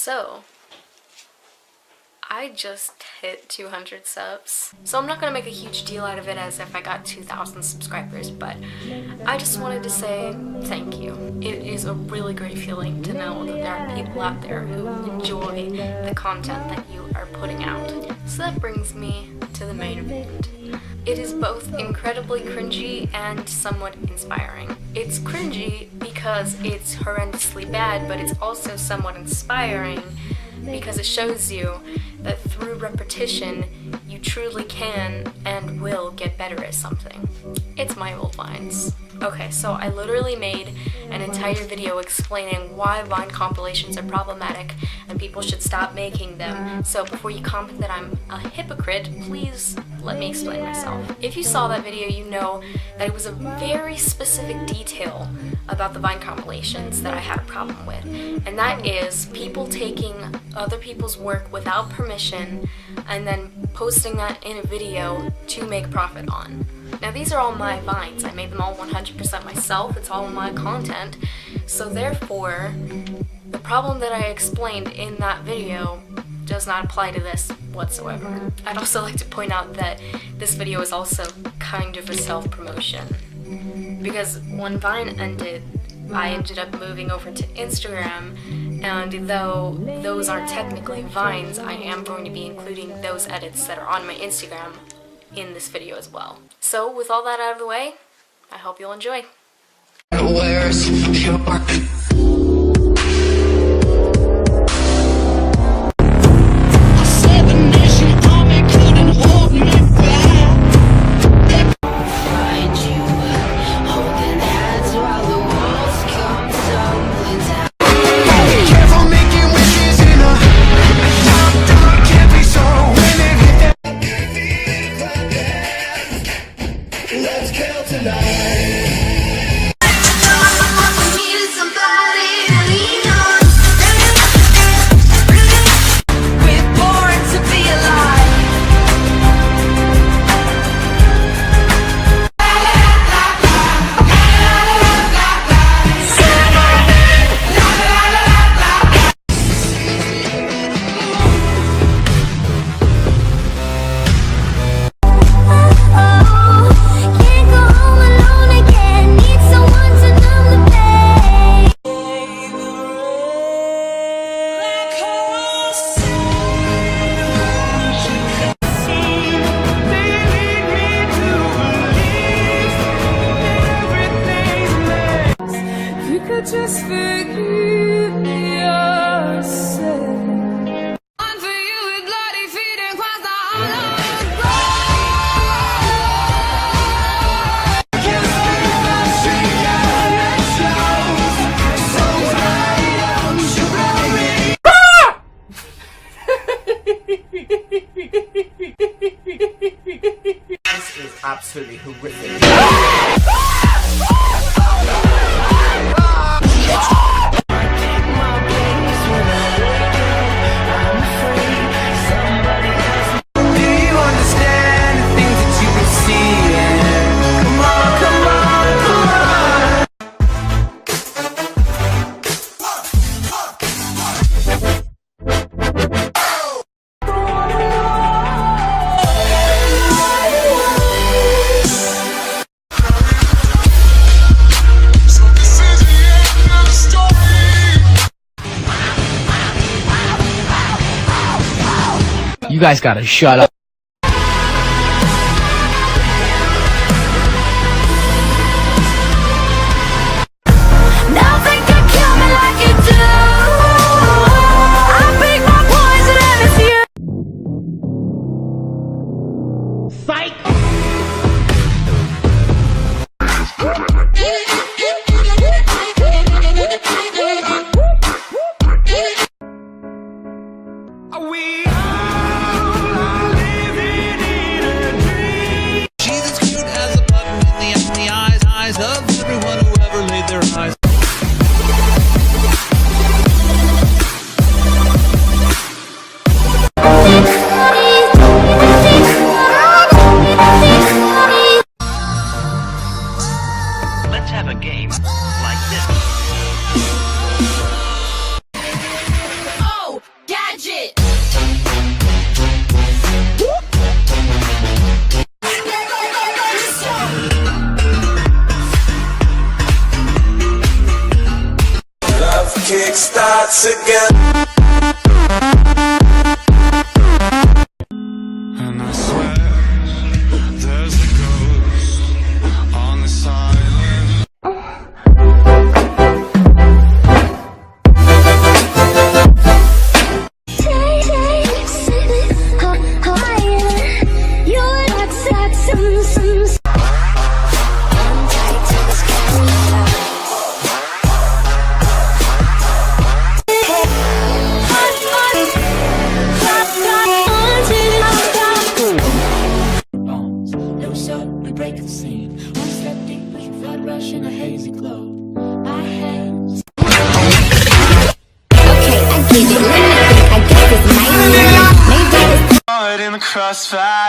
So, I just hit 200 subs. So I'm not gonna make a huge deal out of it as if I got 2,000 subscribers, but I just wanted to say thank you. It is a really great feeling to know that there are people out there who enjoy the content that you are putting out. So that brings me to the main event. It is both incredibly cringy and somewhat inspiring. It's cringy because it's horrendously bad, but it's also somewhat inspiring because it shows you that through repetition, you truly can and will get better at something. It's my old Vines. Okay, so I literally made an entire video explaining why Vine compilations are problematic and people should stop making them. So before you comment that I'm a hypocrite, please let me explain myself. If you saw that video, you know that it was a very specific detail about the Vine compilations that I had a problem with. And that is people taking other people's work without permission and then posting that in a video to make profit on. Now these are all my Vines. I made them all 100% myself. It's all my content. So therefore, the problem that I explained in that video does not apply to this whatsoever. I'd also like to point out that this video is also kind of a self-promotion. Because when Vine ended, I ended up moving over to Instagram, and though those aren't technically Vines, I am going to be including those edits that are on my Instagram in this video as well. So with all that out of the way, I hope you'll enjoy. Where's your just forgive yourself. One for you with bloody feet and cross the This is absolutely horrific. You guys gotta shut up. We together. And I swear there's a ghost on this island. Break the scene. One step deep, we can flood rush in a hazy glow. I had. Okay, I get it. Let me think. I guess this might be. Maybe it's Caught in the crossfire.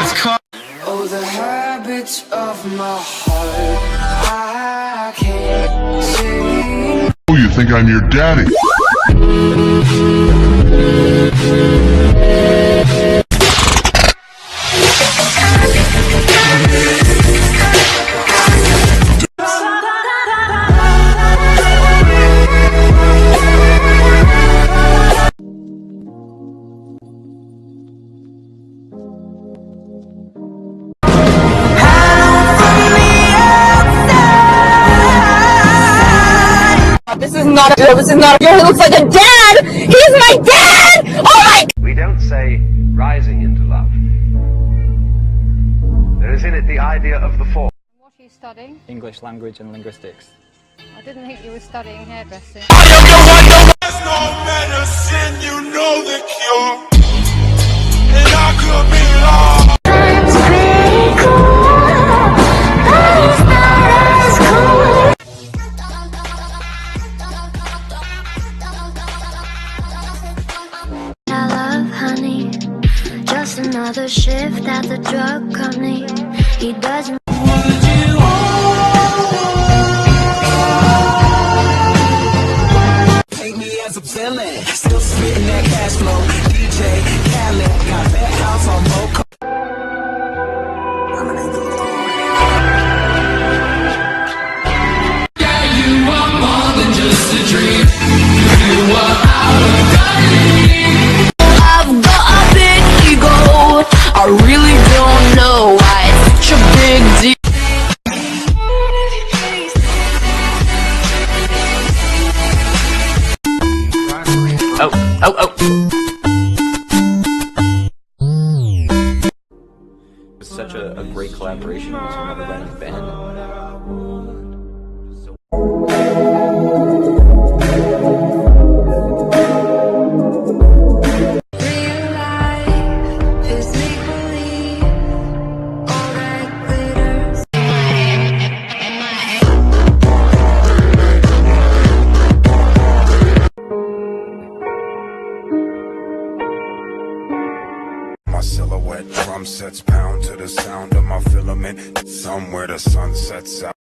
It's caught. Oh, the habits of my heart. I can't see. Oh, you think I'm your daddy? This is not a girl, this is not a girl, he looks like a dad! He's my dad! Oh my god! We don't say rising into love. There is in it the idea of the form. What are you studying? English language and linguistics. I didn't think you were studying hairdressing. There's no medicine, you know the cure. And I could be lost. just another shift at the drug company. He doesn't. Take me as a villain, still spitting that cash flow. DJ Khaled got that house on Moco. I'm an angel of dawn. Yeah, you are more than just a dream. You are out of time. I've got a big ego. I really don't know why it's such a big deal. Oh. It's such a great collaboration with another random band. My silhouette drum sets pound to the sound of my filament. Somewhere the sun sets out.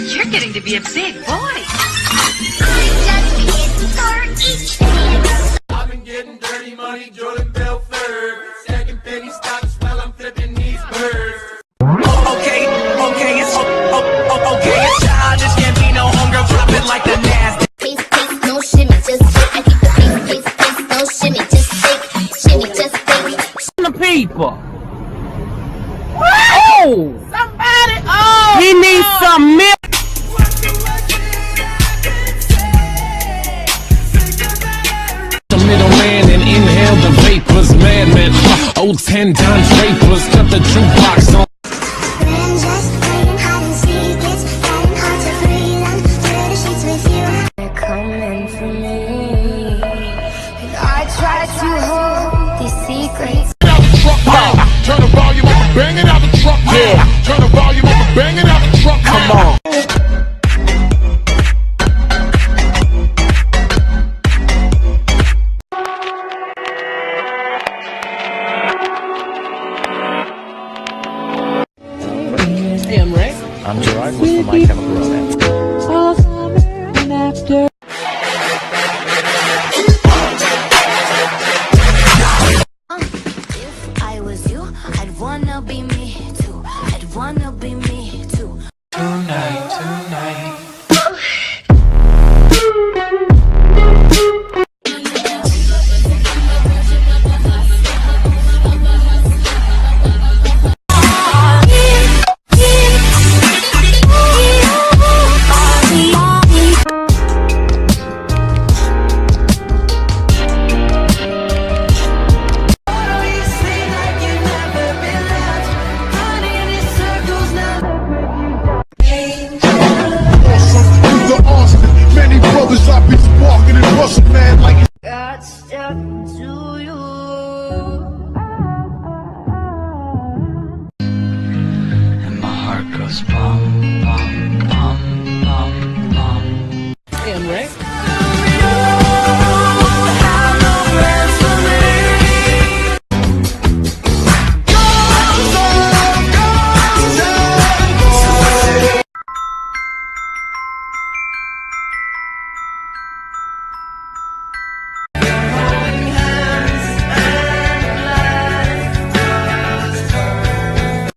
You're getting to be a big boy. I've been getting dirty money, Jordan Belfort. Stacking penny stocks while I'm flipping these birds. Okay, it's childish, can't be no homegirl dropping like the nasty. Please, no shimmy, just shake. I keep the please, no shimmy, just shake. Shimmy, just shake. The people. Oh! Somebody, he needs some milk. The middleman and inhale the vapors, madman. Oh, 10 times rapers, cut the jukebox on. Just playing hide and seek, it's getting hard to breathe under the sheets with you. They're coming for me, and I try to hold these secrets. Turn the volume up, bang it out the truck. Yeah. Turn the volume up, bang it out the truck. Come on. Hey, I'm Ray. I'm Gerard with My Chemical Romance. All summer and after. happened to you? And my heart goes bum, bum, bum, bum, bum. Damn, right?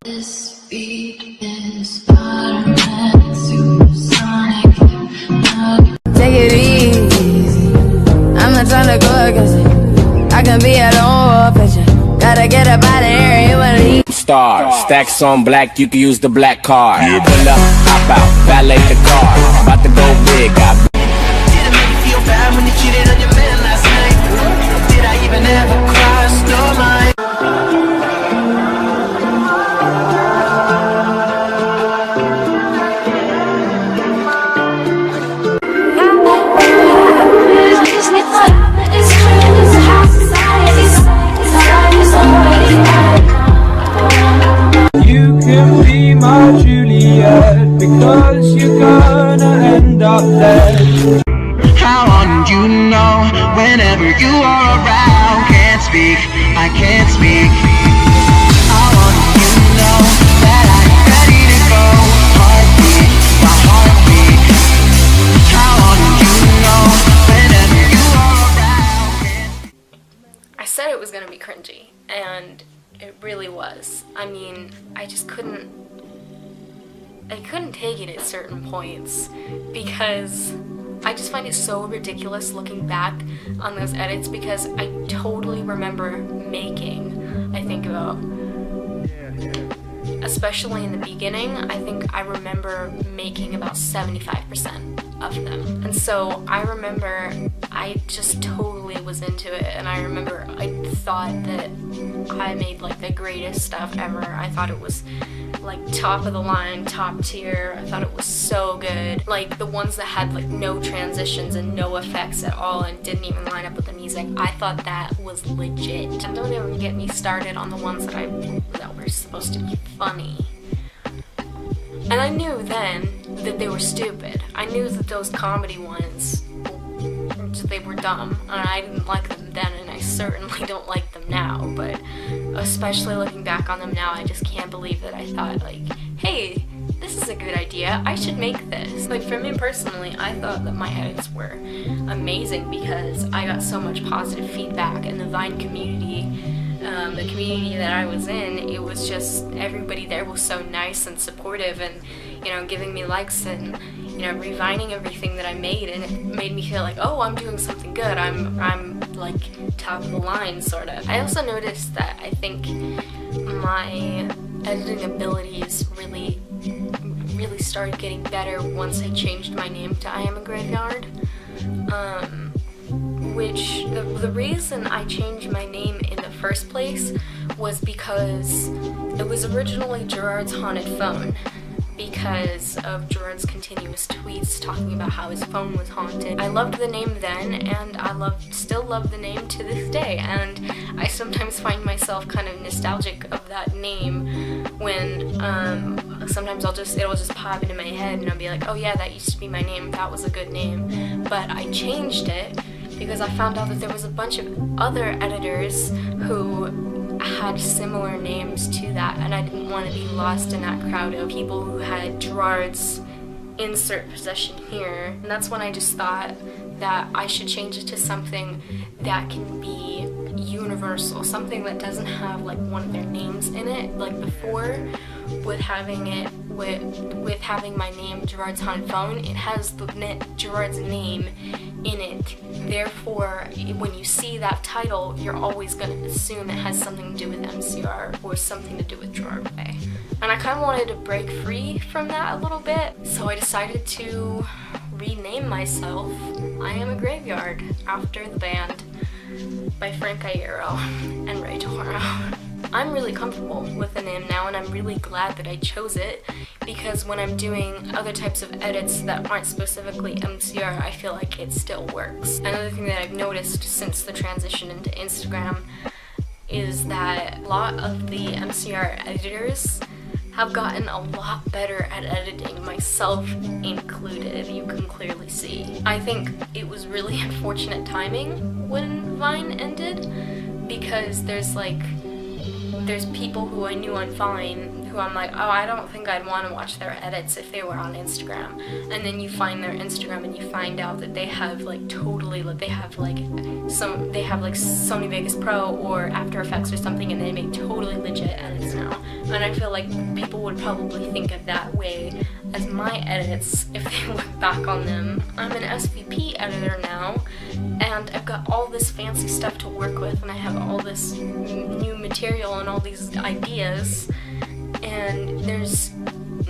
This beat is Spider-Man, supersonic. Take it easy. I'm not trying to go against it. I can be at home picture. Gotta get up out of here. You wanna eat. Star, stacks on black, you can use the black card. Pull up, hop out, valet the car. About to go big, Did it make you feel bad when you cheated on your man last night? Did I even ever cross your mind? You can be my Juliet, because you're gonna end up dead. How on you know whenever you are around? Can't speak, I can't speak. How on you know that I'm ready to go? Heartbeat, my heartbeat. How on you know whenever you are around? I said it was gonna be cringy, and it really was. I mean, I just couldn't take it at certain points because I just find it so ridiculous looking back on those edits because I totally remember making, I think about, especially in the beginning, I think I remember making about 75% of them. And so I remember I just totally was into it, and I remember I thought that I made like the greatest stuff ever. I thought it was like top of the line, top tier. I thought it was so good. Like the ones that had like no transitions and no effects at all and didn't even line up with the music, I thought that was legit. And don't even get me started on the ones that were supposed to be funny. And I knew then that they were stupid. I knew that those comedy ones, they were dumb, and I didn't like them then, and I certainly don't like them now, but especially looking back on them now, I just can't believe that I thought, like, hey, this is a good idea, I should make this. Like, for me personally, I thought that my edits were amazing because I got so much positive feedback, and the Vine community, the community that I was in, it was just, everybody there was so nice and supportive and, you know, giving me likes and, you know, revining everything that I made, and it made me feel like, oh, I'm doing something good, I'm like top of the line, sort of. I also noticed that I think my editing abilities really started getting better once I changed my name to I Am a Graveyard. Which, the reason I changed my name in the first place was because it was originally Gerard's Haunted Phone, because of Gerard's continuous tweets talking about how his phone was haunted. I loved the name then, and I still love the name to this day, and I sometimes find myself kind of nostalgic of that name when sometimes it'll just pop into my head and I'll be like, oh yeah, that used to be my name, that was a good name. But I changed it because I found out that there was a bunch of other editors who had similar names to that, and I didn't want to be lost in that crowd of people who had Gerard's insert possession here. And that's when I just thought that I should change it to something that can be universal, something that doesn't have like one of their names in it, like before with having it with having my name Gerard's Haunted Phone, it has Gerard's name in it. Therefore, when you see that title, you're always going to assume it has something to do with MCR or something to do with Gerard Way. And I kind of wanted to break free from that a little bit, so I decided to rename myself I Am a Graveyard after the band by Frank Iero and Ray Toro. I'm really comfortable with the name now, and I'm really glad that I chose it, because when I'm doing other types of edits that aren't specifically MCR, I feel like it still works. Another thing that I've noticed since the transition into Instagram is that a lot of the MCR editors have gotten a lot better at editing, myself included, you can clearly see. I think it was really unfortunate timing when Vine ended, because there's people who I knew on Vine who I'm like, oh, I don't think I'd want to watch their edits if they were on Instagram. And then you find their Instagram and you find out that they have like Sony Vegas Pro or After Effects or something, and they make totally legit edits now. And I feel like people would probably think of that way as my edits if they look back on them. I'm an SVP editor now, and I've got all this fancy stuff to work with, and I have all this new material and all these ideas, and there's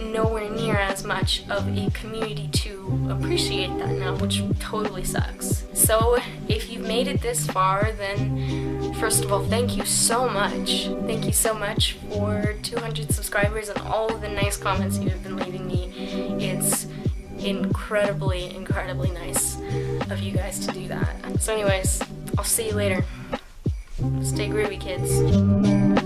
nowhere near as much of a community to appreciate that now, which totally sucks. So if you've made it this far, then first of all, thank you so much. Thank you so much for 200 subscribers and all of the nice comments you have been leaving me. It's incredibly, incredibly nice of you guys to do that. So anyways, I'll see you later. Stay groovy, kids.